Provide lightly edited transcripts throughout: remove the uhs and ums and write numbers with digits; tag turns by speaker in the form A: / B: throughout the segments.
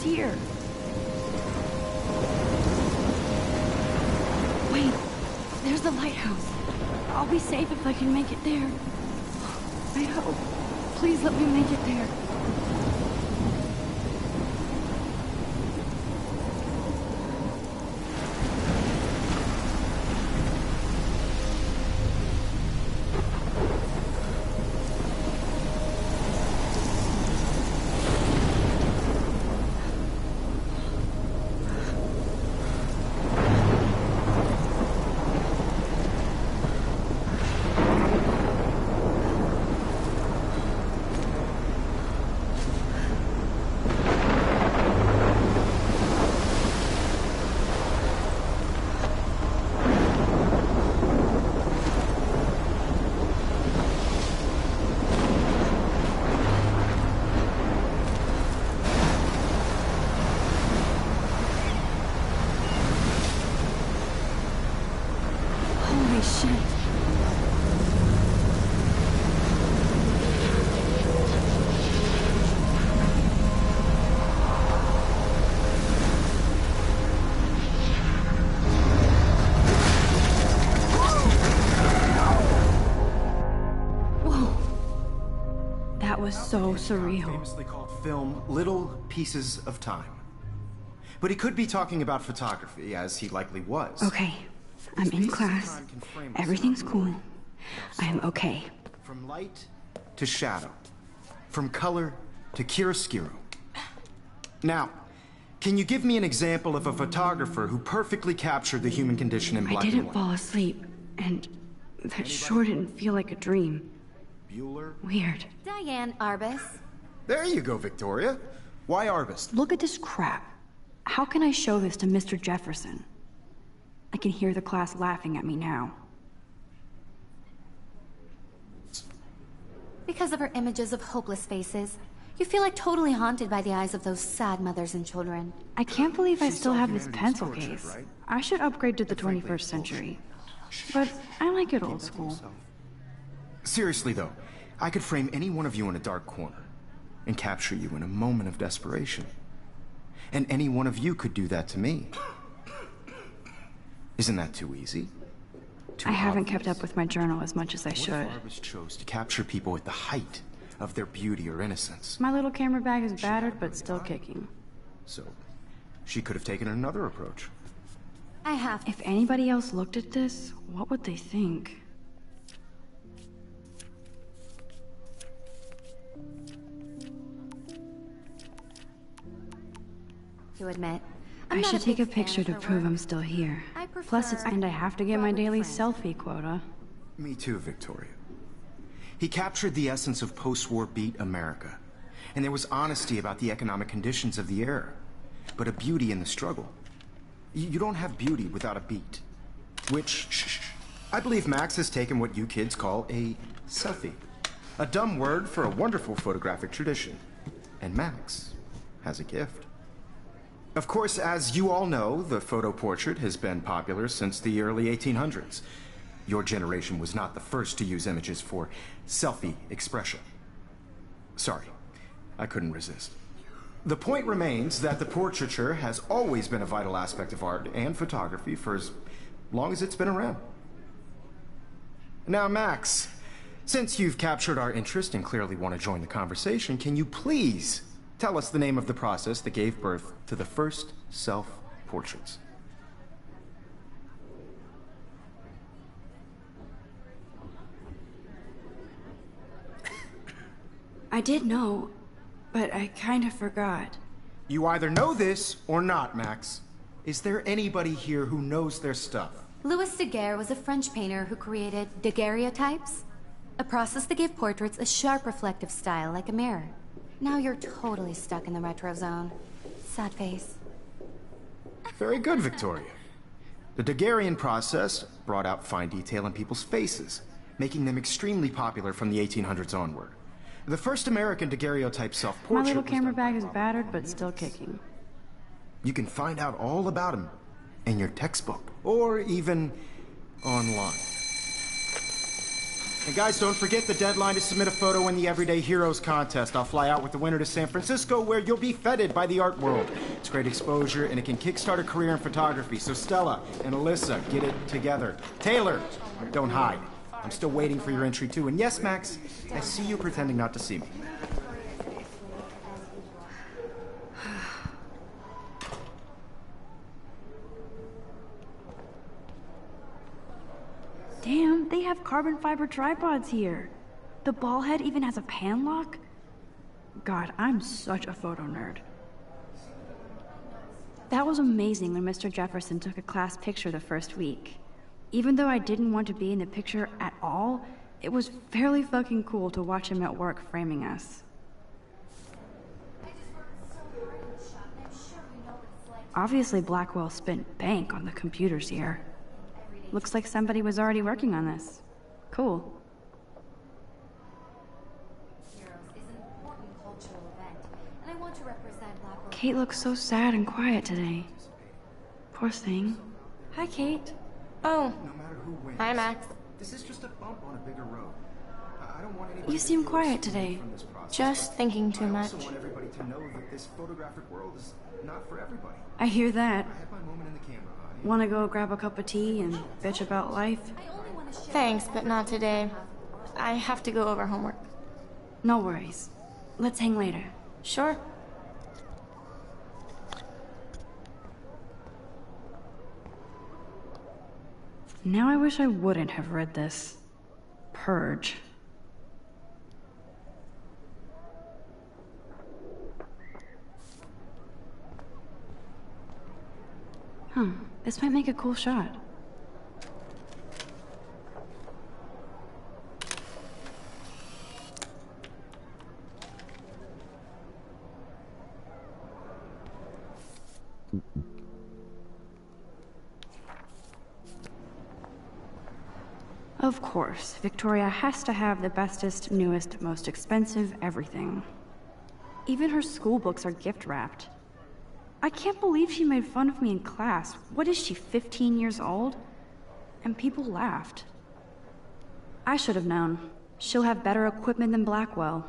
A: here. Wait, there's the lighthouse. I'll be safe if I can make it there. I hope. Please let me make it there. was so surreal.
B: Famously called film Little Pieces of Time. But he could be talking about photography, as he likely was.
A: Okay, I'm in class. Everything's cool. I'm okay.
B: From light to shadow. From color to chiaroscuro. Now, can you give me an example of a photographer who perfectly captured the human condition in black and white?
A: I didn't fall asleep, and that sure didn't feel like a dream.
B: Bueller?
A: Weird.
C: Diane Arbus.
B: There you go, Victoria. Why Arbus?
A: Look at this crap. How can I show this to Mr. Jefferson? I can hear the class laughing at me now.
C: Because of her images of hopeless faces, you feel like totally haunted by the eyes of those sad mothers and children.
A: I can't believe I
B: She
A: still
B: saw
A: have this
B: humanity's
A: pencil
B: torture,
A: case.
B: right?
A: I should upgrade to the
B: Frankly,
A: 21st
B: it's
A: century.
B: bullshit.
A: But I like it old school.
B: Seriously, though, I could frame any one of you in a dark corner and capture you in a moment of desperation. And any one of you could do that to me. Isn't that too easy? Too
A: I haven't
B: obvious?
A: kept up with my journal as much as I should.
B: What if Arbus chose to capture people at the height of their beauty or innocence?
A: My little camera bag is battered, but still kicking.
B: So, she could have taken another approach.
C: I have.
A: If anybody else looked at this, what would they think?
C: To admit,
A: I should take a picture to prove I'm still here. Plus, and I have to get my daily selfie quota.
B: Me too, Victoria. He captured the essence of post-war beat America. And there was honesty about the economic conditions of the era. But a beauty in the struggle. You don't have beauty without a beat. Which, I believe Max has taken what you kids call a selfie. A dumb word for a wonderful photographic tradition. And Max has a gift. Of course, as you all know, the photo portrait has been popular since the early 1800s. Your generation was not the first to use images for selfie expression. Sorry, I couldn't resist. The point remains that the portraiture has always been a vital aspect of art and photography for as long as it's been around. Now, Max, since you've captured our interest and clearly want to join the conversation, can you please tell us the name of the process that gave birth to the first self-portraits?
A: I did know, but I kind of forgot.
B: You either know this or not, Max. Is there anybody here who knows their stuff?
C: Louis Daguerre was a French painter who created daguerreotypes, a process that gave portraits a sharp reflective style like a mirror. Now you're totally stuck in the retro zone. Sad face.
B: Very good, Victoria. The Daguerrean process brought out fine detail in people's faces, making them extremely popular from the 1800s onward. The first American daguerreotype self-portrait
A: My little
B: was
A: camera
B: done by
A: bag is
B: Robert
A: battered, but still kicking.
B: You can find out all about him in your textbook, or even online. And guys, don't forget the deadline to submit a photo in the Everyday Heroes contest. I'll fly out with the winner to San Francisco, where you'll be feted by the art world. It's great exposure, and it can kickstart a career in photography. So Stella and Alyssa, get it together. Taylor, don't hide. I'm still waiting for your entry too. And yes, Max, I see you pretending not to see me.
A: Damn, they have carbon fiber tripods here. The ball head even has a pan lock? God, I'm such a photo nerd. That was amazing when Mr. Jefferson took a class picture the first week. Even though I didn't want to be in the picture at all, it was fairly fucking cool to watch him at work framing us. Obviously, Blackwell spent bank on the computers here. Looks like somebody was already working on this. Cool. Kate looks so sad and quiet today. Poor thing. Hi, Kate.
D: Oh,
B: No matter who wins,
D: hi Max.
B: this is just a bump on a bigger road. I don't want anybody
A: You
B: to
A: seem
B: feel
A: quiet
B: excluded
A: today.
B: from this process.
D: Just thinking too
B: I
D: much.
B: also want everybody to know that this photographic world is not for everybody.
A: I hear that.
B: I had my moment in the camera eye.
A: Wanna go grab a cup of tea and bitch about life?
D: Thanks, but not today. I have to go over homework.
A: No worries. let's hang later.
C: Sure.
A: Now I wish I wouldn't have read this. Purge. This might make a cool shot. Of course, Victoria has to have the bestest, newest, most expensive everything. Even her school books are gift wrapped. I can't believe she made fun of me in class. What is she, 15 years old? And people laughed. I should have known. She'll have better equipment than Blackwell.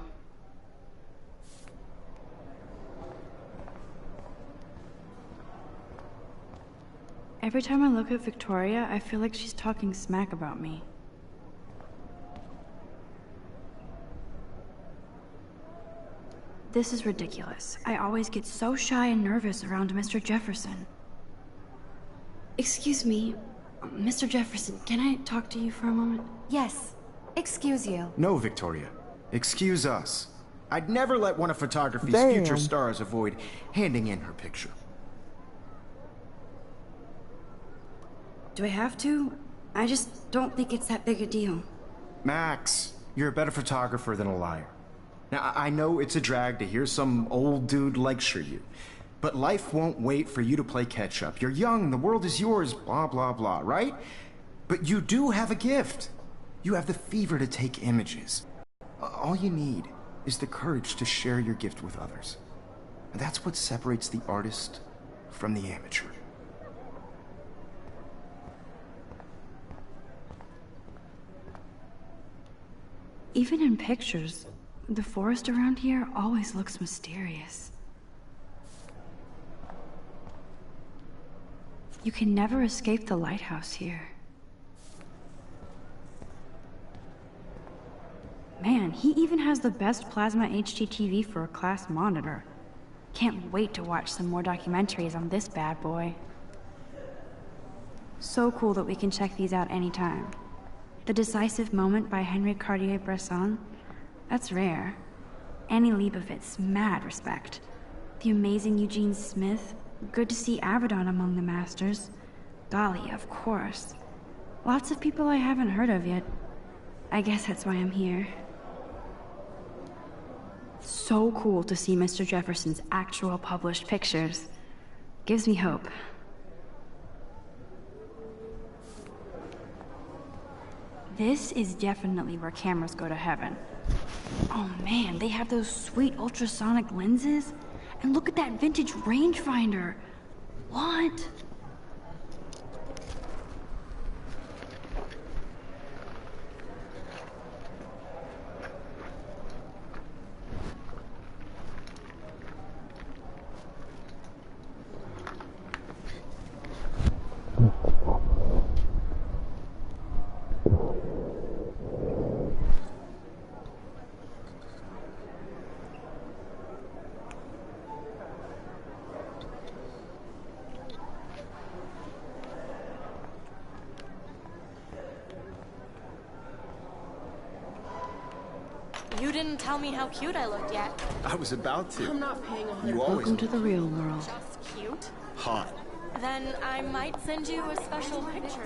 A: Every time I look at Victoria, I feel like she's talking smack about me. This is ridiculous. I always get so shy and nervous around Mr. Jefferson. Excuse me, Mr. Jefferson, can I talk to you for a moment?
C: Yes. Excuse you.
B: No, Victoria. Excuse us. I'd never let one of photography's future stars avoid handing in her picture.
A: Do I have to? I just don't think it's that big a deal.
B: Max, you're a better photographer than a liar. Now, I know it's a drag to hear some old dude lecture you, but life won't wait for you to play catch-up. You're young, the world is yours, blah, blah, blah, right? But you do have a gift. You have the fever to take images. All you need is the courage to share your gift with others. And that's what separates the artist from the amateur.
A: Even in pictures, the forest around here always looks mysterious. You can never escape the lighthouse here. Man, he even has the best plasma HDTV for a class monitor. Can't wait to watch some more documentaries on this bad boy. So cool that we can check these out anytime. The Decisive Moment by Henri Cartier-Bresson, that's rare. Annie Leibovitz, mad respect. The amazing Eugene Smith, good to see Avedon among the masters. Dali, of course. Lots of people I haven't heard of yet. I guess that's why I'm here. So cool to see Mr. Jefferson's actual published pictures. Gives me hope. This is definitely where cameras go to heaven. Oh man, they have those sweet ultrasonic lenses. And look at that vintage rangefinder. What?
D: You didn't tell me how cute I looked yet.
B: I was about to.
D: I'm not paying 100.
B: You always
A: Welcome to the real world.
D: Just cute?
B: hot.
D: Then I might send you a special picture.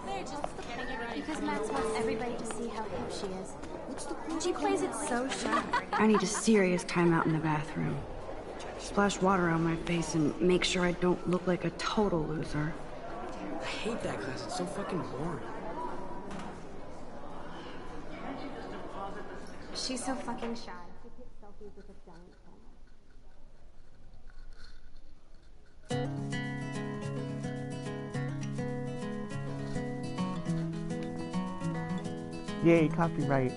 D: They're just getting it ready.
C: Because Max wants everybody to see how hip she is. She plays it so shy.
A: I need a serious timeout in the bathroom. Splash water on my face and make sure I don't look like a total loser.
E: I hate that class. It's so fucking boring.
C: She's so fucking shy. She takes selfies with a giant camera.
F: Yay, copyright.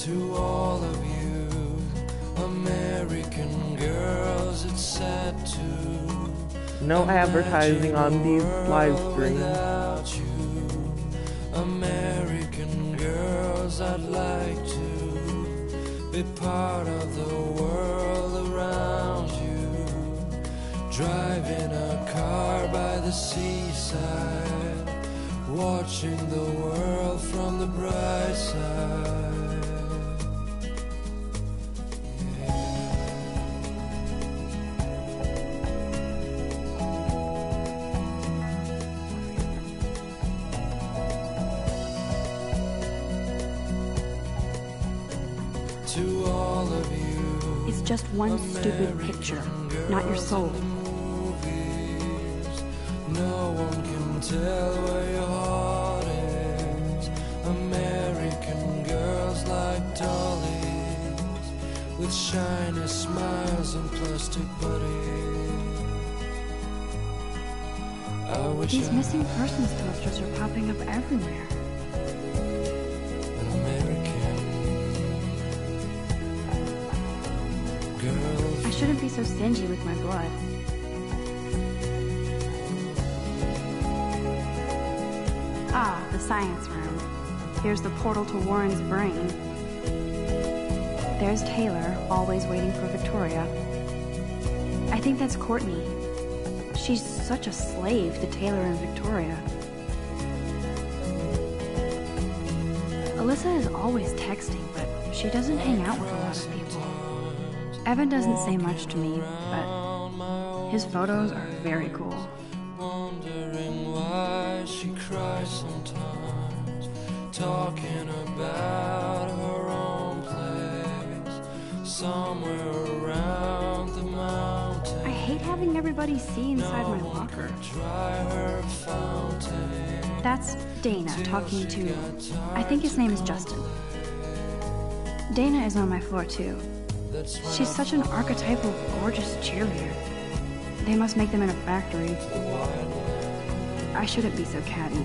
F: To all of you American girls, it's sad to
G: no advertising on these live streams.
F: without you. American girls, I'd like to be part of the world around you. Driving a car by the seaside, watching the world from the bright side. To all of you,
A: It's just one stupid picture, not your soul.
F: movies, no one can tell where your heart is. American girls like dollies, with shiny smiles and plastic bodies. I wish
A: These
F: I
A: missing persons posters are popping up everywhere.
F: had an American girl.
A: I shouldn't be so stingy with my blood. Ah, the science room. Here's the portal to Warren's brain. There's Taylor, always waiting for Victoria. I think that's Courtney. She's such a slave to Taylor and Victoria. Alyssa is always texting, but she doesn't hang out with a lot of people. Evan doesn't say much to me, but his photos are very cool.
F: Wondering why she cries sometimes, talking about her own place, somewhere around the mountain.
A: I hate having everybody see inside my locker.
F: Try her fountain.
A: That's Dana talking to, I think his name is Justin. Dana is on my floor too. She's such an archetypal, gorgeous cheerleader. They must make them in a factory. I shouldn't be so catty.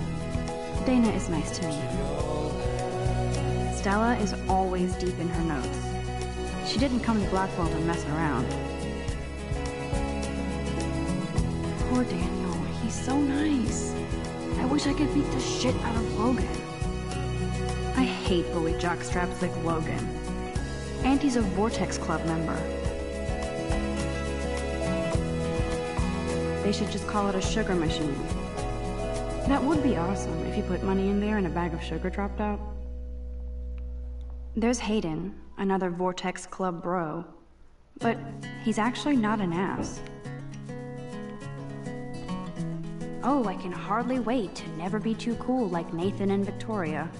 A: Dana is nice to me. Stella is always deep in her notes. She didn't come to Blackwell to mess around. Poor Daniel, he's so nice. I wish I could beat the shit out of Logan. I hate bully jockstraps like Logan. And he's a Vortex Club member. They should just call it a sugar machine. That would be awesome if you put money in there and a bag of sugar dropped out. There's Hayden, another Vortex Club bro. But he's actually not an ass. Oh, I can hardly wait to never be too cool like Nathan and Victoria.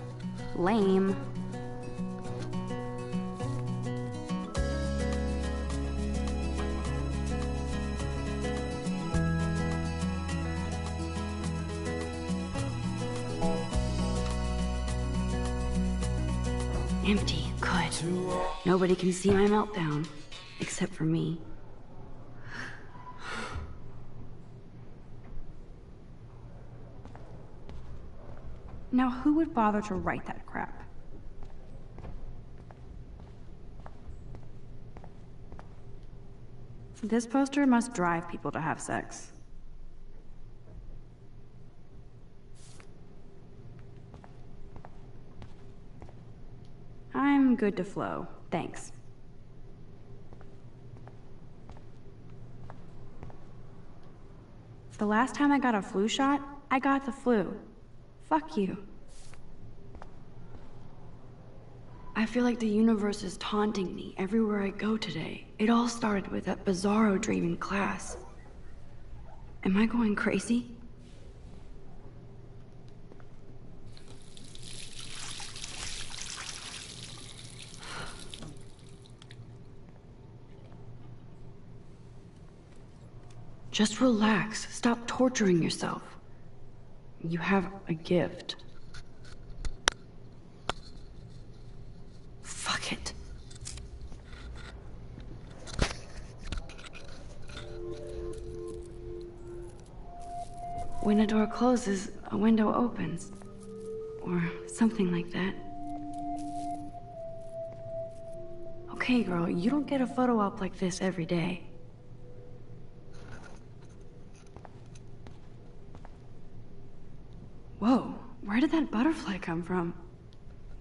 A: Lame. Empty. Good. Nobody can see my meltdown. Except for me. Now, who would bother to write that crap? This poster must drive people to have sex. I'm good to flow, thanks. The last time I got a flu shot, I got the flu. Fuck you. I feel like the universe is taunting me everywhere I go today. It all started with that bizarro dream in class. Am I going crazy? Just relax. Stop torturing yourself. You have a gift. Fuck it. When a door closes, a window opens. Or something like that. Okay, girl, you don't get a photo op like this every day. Whoa, where did that butterfly come from?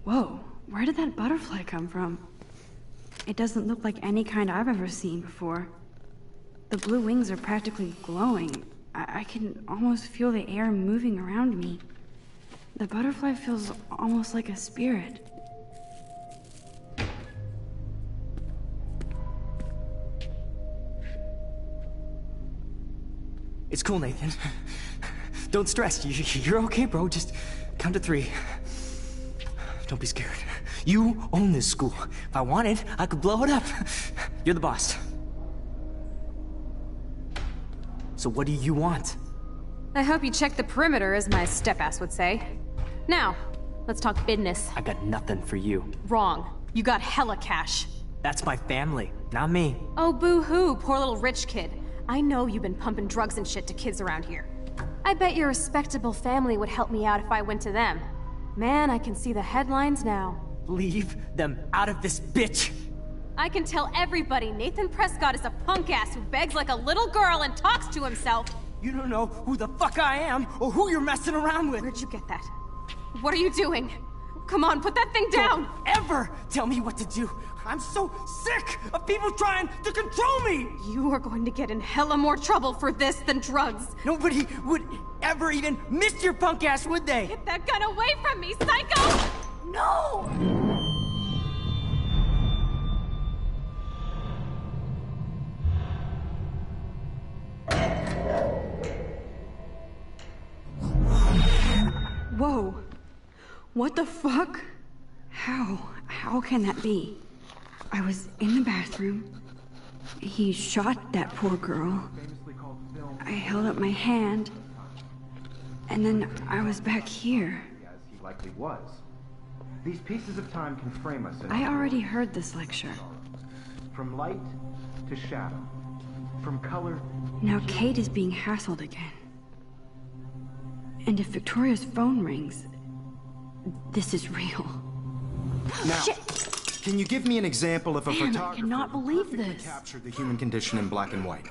A: Whoa, where did that butterfly come from? It doesn't look like any kind I've ever seen before. The blue wings are practically glowing. I can almost feel the air moving around me. The butterfly feels almost like a spirit.
E: It's cool, Nathan. Don't stress. You're okay, bro. Just count to 3. Don't be scared. You own this school. If I wanted, I could blow it up. You're the boss. So what do you want?
H: I hope you check the perimeter, as my step-ass would say. Now, let's talk business.
E: I got nothing for you.
H: Wrong. You got hella cash.
E: That's my family, not me.
H: Oh, boo-hoo, poor little rich kid. I know you've been pumping drugs and shit to kids around here. I bet your respectable family would help me out if I went to them. Man, I can see the headlines now.
E: Leave them out of this bitch!
H: I can tell everybody Nathan Prescott is a punk-ass who begs like a little girl and talks to himself.
E: You don't know who the fuck I am or who you're messing around with.
H: Where'd you get that? What are you doing? Come on, put that thing down!
E: Don't ever tell me what to do! I'm so sick of people trying to control me!
H: You are going to get in hella more trouble for this than drugs.
E: Nobody would ever even miss your punk ass, would they?
H: Get that gun away from me, psycho! No!
A: Whoa. What the fuck? How can that be? I was in the bathroom. He shot that poor girl. I held up my hand. And then I was back here.
B: As he likely was. These pieces of time can frame us in
A: I already heard this lecture.
B: from light to shadow, from color.
A: Now Kate is being hassled again. And if Victoria's phone rings, this is real.
B: Now,
A: Shit.
B: can you give me an example of a
A: Man, I
B: photographer
A: cannot
B: who
A: believe
B: perfectly
A: this.
B: captured the human condition in black and white?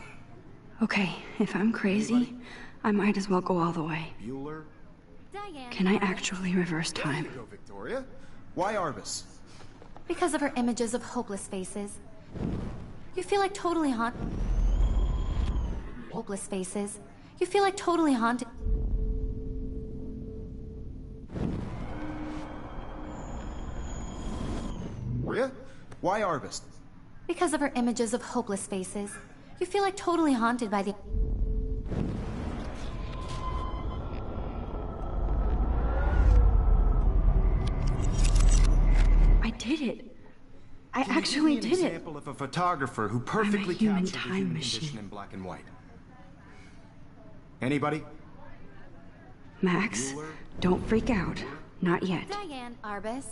A: Okay, if I'm crazy, I might as well go all the way.
B: Bueller?
C: Diane.
A: Can I actually reverse time?
B: Go, Victoria. Why Arbus?
C: Because of her images of hopeless faces. You feel like totally hopeless faces. You feel like totally haunted.
B: Victoria? Why Arbus?
C: Because of her images of hopeless faces. You feel like totally haunted by the...
A: I did it. I
B: Can you
A: actually
B: give me
A: did
B: an
A: it.
B: example of a photographer who perfectly
A: human
B: captured the
A: time
B: human
A: machine.
B: condition in black and white? Anybody?
A: Max, don't freak out. Not yet.
C: Diane Arbus.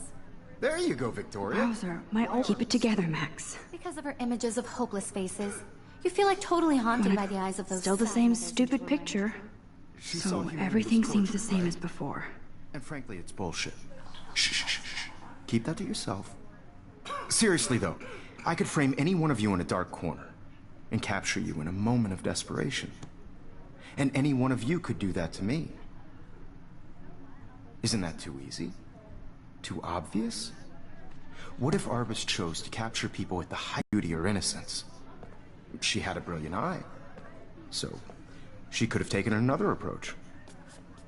B: There you go, Victoria.
A: Bowser, my old... Keep it together, Max.
C: Because of her images of hopeless faces. You feel like totally haunted by the eyes of those...
A: Still the same stupid picture.
B: She saw
A: So
B: human
A: everything
B: beings
A: seems the
B: tortured
A: same
B: by
A: as before.
B: And frankly, it's bullshit. Shh, shh, shh, shh. Keep that to yourself. Seriously, though, I could frame any one of you in a dark corner and capture you in a moment of desperation. And any one of you could do that to me. Isn't that too easy? Too obvious? What if Arbus chose to capture people at the height of beauty or innocence? She had a brilliant eye. So, she could have taken another approach.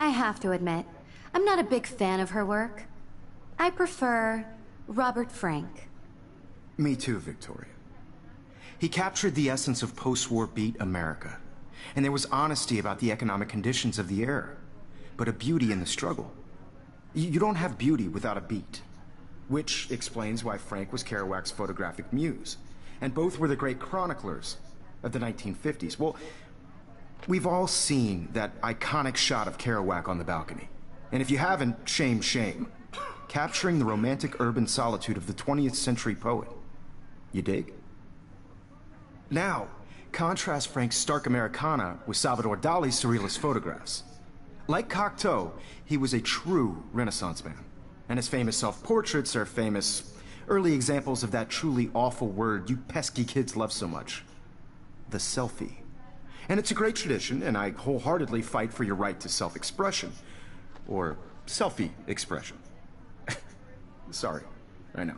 C: I have to admit, I'm not a big fan of her work. I prefer Robert Frank.
B: Me too, Victoria. He captured the essence of post-war beat America. And there was honesty about the economic conditions of the era, but a beauty in the struggle. You don't have beauty without a beat. Which explains why Frank was Kerouac's photographic muse. And both were the great chroniclers of the 1950s. Well, we've all seen that iconic shot of Kerouac on the balcony. And if you haven't, shame, shame. Capturing the romantic urban solitude of the 20th century poet. You dig? Now, contrast Frank's stark Americana with Salvador Dali's surrealist photographs. Like Cocteau, he was a true Renaissance man. And his famous self-portraits are famous, Early examples of that truly awful word you pesky kids love so much. The selfie. And it's a great tradition, and I wholeheartedly fight for your right to self-expression. Or selfie expression. Sorry, I know.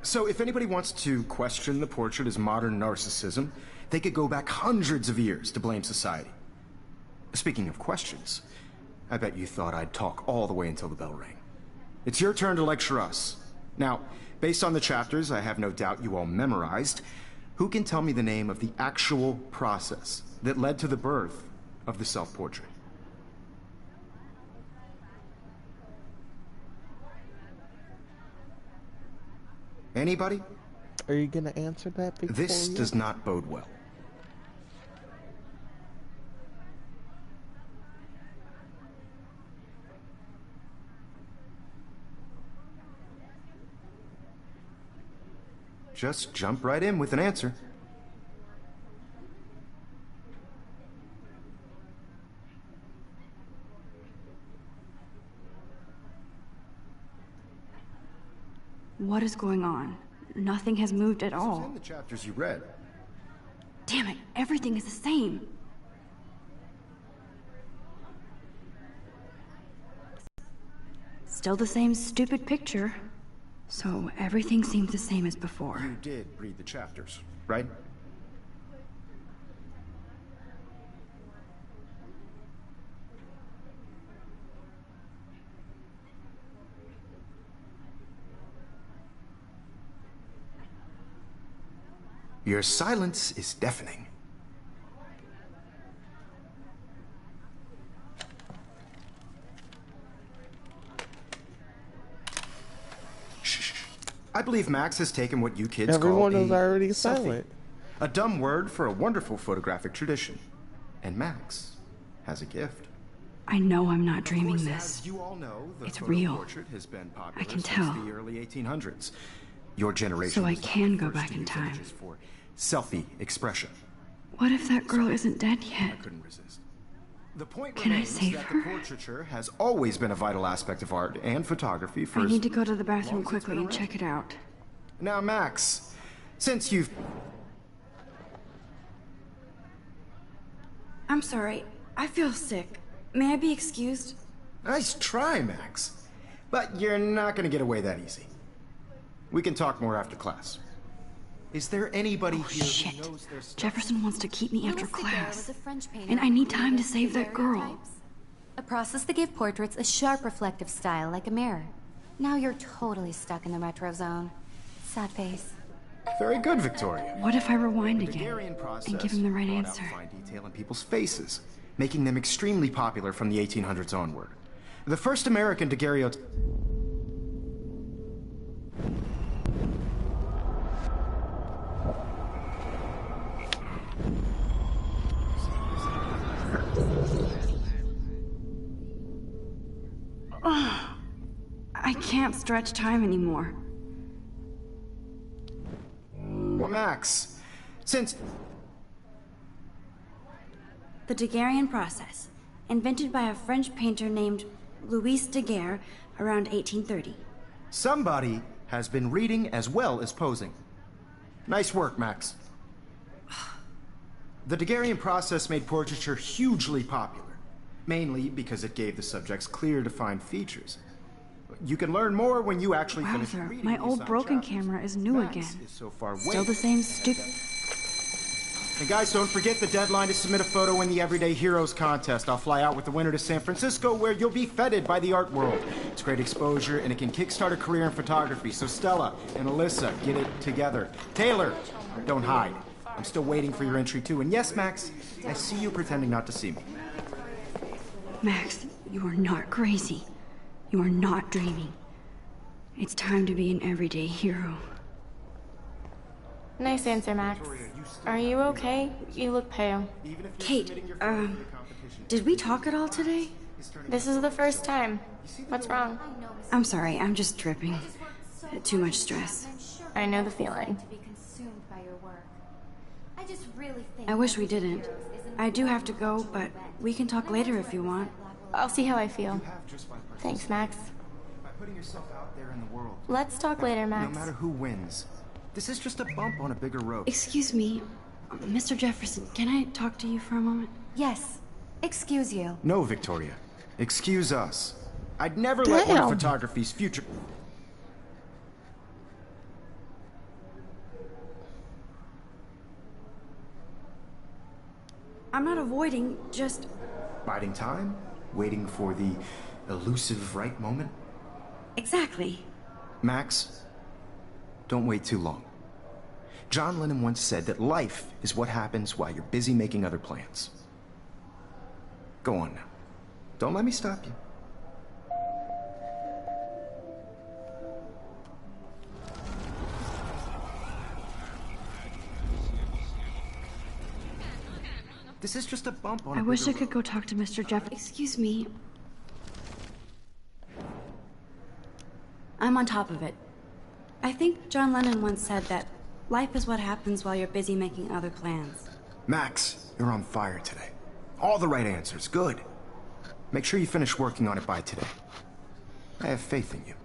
B: So if anybody wants to question the portrait as modern narcissism, they could go back hundreds of years to blame society. Speaking of questions, I bet you thought I'd talk all the way until the bell rang. It's your turn to lecture us. Now, based on the chapters I have no doubt you all memorized, who can tell me the name of the actual process that led to the birth of the self-portrait? Anybody?
G: Are you gonna answer that, Victoria?
B: This does not bode well. Just jump right in with an answer.
A: What is going on? Nothing has moved at
B: This was
A: all.
B: in the chapters you read.
A: Damn it, everything is the same. Still the same stupid picture. So everything seems the same as before.
B: You did read the chapters, right? Your silence is deafening. Shh. I believe Max has taken what you kids
G: Everyone
B: call
G: is
B: a
G: already
B: selfie.
G: silent.
B: A dumb word for a wonderful photographic tradition. And Max has a gift.
A: I know I'm not dreaming
B: Of course,
A: this.
B: as you all know, the
A: It's
B: photo
A: real.
B: portrait has been popular
A: I can
B: since
A: tell.
B: the early 1800s. Your generation
A: So I
B: was the
A: can go
B: first
A: back
B: to
A: in
B: use
A: time.
B: images for selfie expression.
A: What if that girl isn't dead yet?
B: I couldn't resist. The point
A: Can I
B: remains
A: save
B: that
A: her?
B: the portraiture has always been a vital aspect of art and photography for
A: I
B: as
A: need to go to the bathroom
B: long as it's
A: quickly
B: been
A: and
B: around.
A: check it out.
B: Now, Max, since you've...
A: I'm sorry. I feel sick. May I be excused?
B: Nice try, Max. But you're not gonna get away that easy. We can talk more after class. Is there anybody here
A: Shit.
B: who knows their stuff?
A: Jefferson wants to keep me after
C: Louis Daguerre
A: class.
C: was a French painter
A: And I
C: who
A: need time to
C: created
A: save that girl.
C: daguerreotypes, a process that gave portraits a sharp reflective style like a mirror. Now you're totally stuck in the retro zone. Sad face.
B: Very good, Victoria.
A: What if I rewind
B: The
A: again
B: Daguerrean process
A: and give him the right
B: brought out
A: answer?
B: fine detail in people's faces, making them extremely popular from the 1800s onward. The first American daguerreotype...
A: I can't stretch time anymore.
B: Max, since...
A: The Daguerrean process, invented by a French painter named Louis Daguerre around 1830.
B: Somebody has been reading as well as posing. Nice work, Max. The Daguerrean process made portraiture hugely popular, mainly because it gave the subjects clear, defined features. You can learn more when you actually finish
A: Wowzer,
B: reading
A: my
B: these
A: old
B: signed
A: broken
B: chapters.
A: camera is new
B: Max
A: again.
B: is so far
A: Still
B: way-
A: the same stupid...
B: And guys, don't forget the deadline to submit a photo in the Everyday Heroes contest. I'll fly out with the winner to San Francisco, where you'll be feted by the art world. It's great exposure, and it can kickstart a career in photography. So Stella and Alyssa, get it together. Taylor, don't hide. I'm still waiting for your entry too. And yes, Max, I see you pretending not to see me.
A: Max, you are not crazy. You are not dreaming. It's time to be an everyday hero.
D: Nice answer, Max. Are you okay? You look pale.
A: Kate, did we talk at all today?
D: This is the first time. What's wrong?
A: I'm sorry, I'm just tripping. Too much stress.
D: I know the feeling.
C: To be consumed by your work. I just really think
A: I wish we didn't. I do have to go, but we can talk later if you want.
D: I'll see how I feel. Thanks, Max.
B: putting yourself out there in the world.
D: Let's talk later,
B: No
D: Max.
B: matter who wins, this is just a bump on a bigger road.
A: Excuse me, Mr. Jefferson, can I talk to you for a moment?
C: Yes. Excuse you.
B: No, Victoria. Excuse us. I'd never let one of photography's future...
A: I'm not avoiding, just...
B: Biding time? Waiting for the elusive right moment?
A: Exactly.
B: Max, don't wait too long. John Lennon once said that life is what happens while you're busy making other plans. Go on now. Don't let me stop you. This is just a bump on a
A: I wish I
B: bigger
A: could go talk to Mr. Jeff. Excuse me. I'm on top of it. I think John Lennon once said that life is what happens while you're busy making other plans.
B: Max, you're on fire today. All the right answers. Good. Make sure you finish working on it by today. I have faith in you.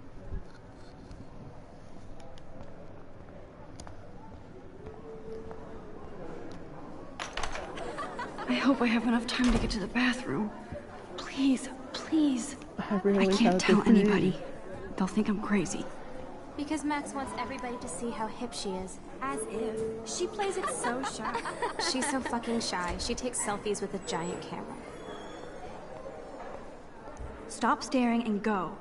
A: I hope I have enough time to get to the bathroom. Please, please. I can't tell anybody. They'll think I'm crazy.
H: Because Max wants everybody to see how hip she is.
A: As if. She plays it so shy.
H: She's so fucking shy. She takes selfies with a giant camera.
A: Stop staring and go.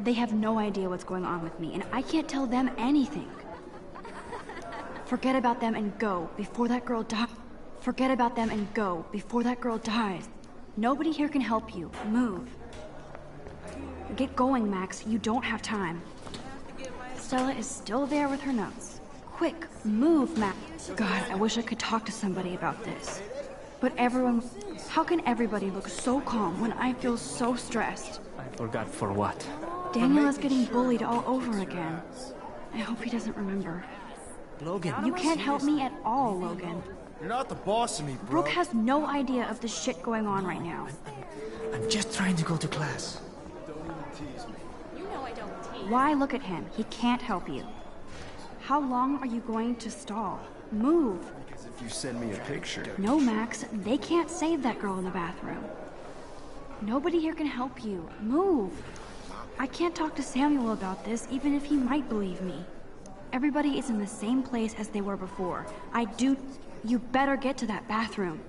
A: They have no idea what's going on with me, and I can't tell them anything. Forget about them and go before that girl dies. Forget about them and go before that girl dies. Nobody here can help you. Move. Get going, Max. You don't have time. Stella is still there with her notes. Quick, move, Max. God, I wish I could talk to somebody about this. But everyone... How can everybody look so calm when I feel so stressed?
E: I forgot for what?
A: Daniel is getting bullied all over again. I hope he doesn't remember.
E: Logan.
A: You can't help me at all, Logan.
I: You're not the boss of me, bro.
A: Brooke has no idea of the shit going on right now.
E: I'm just trying to go to class.
H: You know I don't tease.
A: Why look at him? He can't help you. How long are you going to stall? Move.
B: Because if you send me a picture...
A: No, Max. They can't save that girl in the bathroom. Nobody here can help you. Move. I can't talk to Samuel about this, even if he might believe me. Everybody is in the same place as they were before. You better get to that bathroom.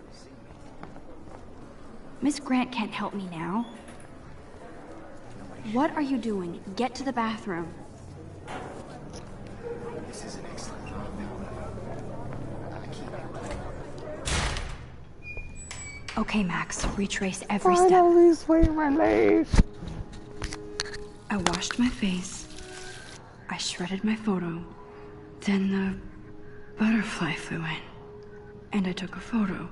A: Miss Grant can't help me now. What are you doing? Get to the bathroom.
B: This is an excellent
A: Okay, Max. Retrace every step.
G: Finally swing my legs.
A: I washed my face. I shredded my photo. Then the butterfly flew in. And I took a photo.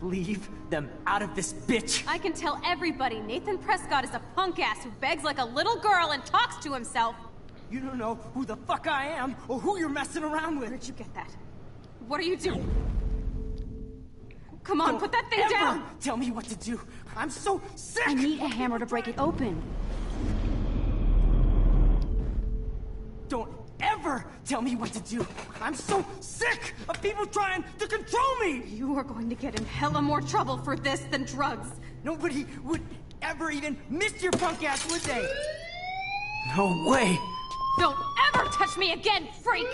E: Leave them out of this bitch!
H: I can tell everybody Nathan Prescott is a punk ass who begs like a little girl and talks to himself.
E: You don't know who the fuck I am or who you're messing around with.
H: Where'd you get that? What are you doing? Come on,
E: Don't
H: put that thing
E: ever
H: down!
E: Tell me what to do. I'm so sick!
A: I need a hammer to break it open.
E: Don't ever tell me what to do. I'm so sick of people trying to control me!
H: You are going to get in hella more trouble for this than drugs.
E: Nobody would ever even miss your punk ass, would they? No way!
H: Don't ever touch me again, freak!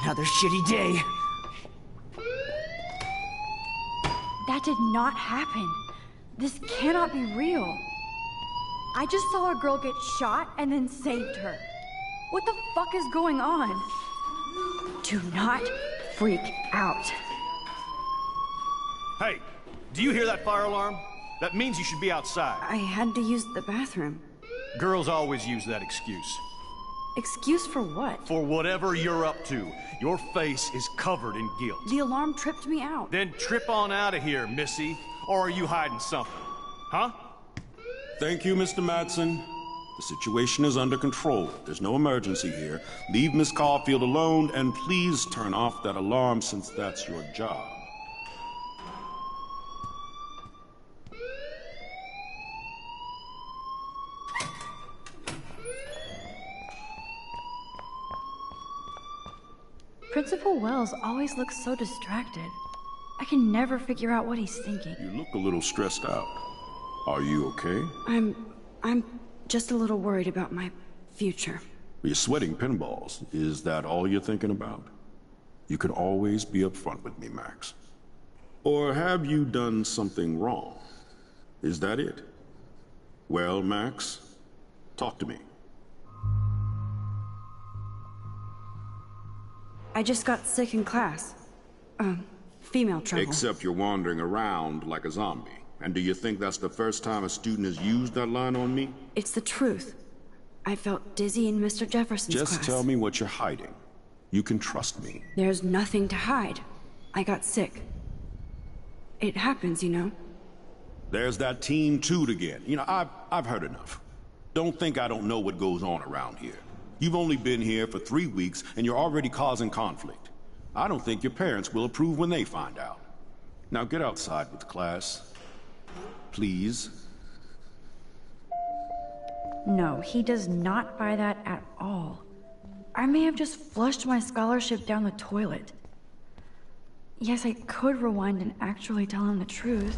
E: Another shitty day.
A: That did not happen. This cannot be real. I just saw a girl get shot and then saved her. What the fuck is going on? Do not freak out.
I: Hey, do you hear that fire alarm? That means you should be outside.
A: I had to use the bathroom.
I: Girls always use that excuse.
A: Excuse for what?
I: For whatever you're up to, your face is covered in guilt.
A: The alarm tripped me out.
I: Then trip on out of here, Missy. Or are you hiding something? Huh?
J: Thank you, Mr. Madsen. The situation is under control. There's no emergency here. Leave Miss Caulfield alone, and please turn off that alarm since that's your job.
A: Principal Wells always looks so distracted. I can never figure out what he's thinking.
J: You look a little stressed out. Are you okay?
A: I'm just a little worried about my future.
J: You're sweating pinballs. Is that all you're thinking about? You can always be upfront with me, Max. Or have you done something wrong? Is that it? Well, Max, talk to me.
A: I just got sick in class. Female trouble.
J: Except you're wandering around like a zombie. And do you think that's the first time a student has used that line on me?
A: It's the truth. I felt dizzy in Mr. Jefferson's class.
J: Just tell me what you're hiding. You can trust me.
A: There's nothing to hide. I got sick. It happens, you know.
J: There's that teen toot again. You know, I've heard enough. Don't think I don't know what goes on around here. You've only been here for 3 weeks, and you're already causing conflict. I don't think your parents will approve when they find out. Now get outside with class. Please.
A: No, he does not buy that at all. I may have just flushed my scholarship down the toilet. Yes, I could rewind and actually tell him the truth.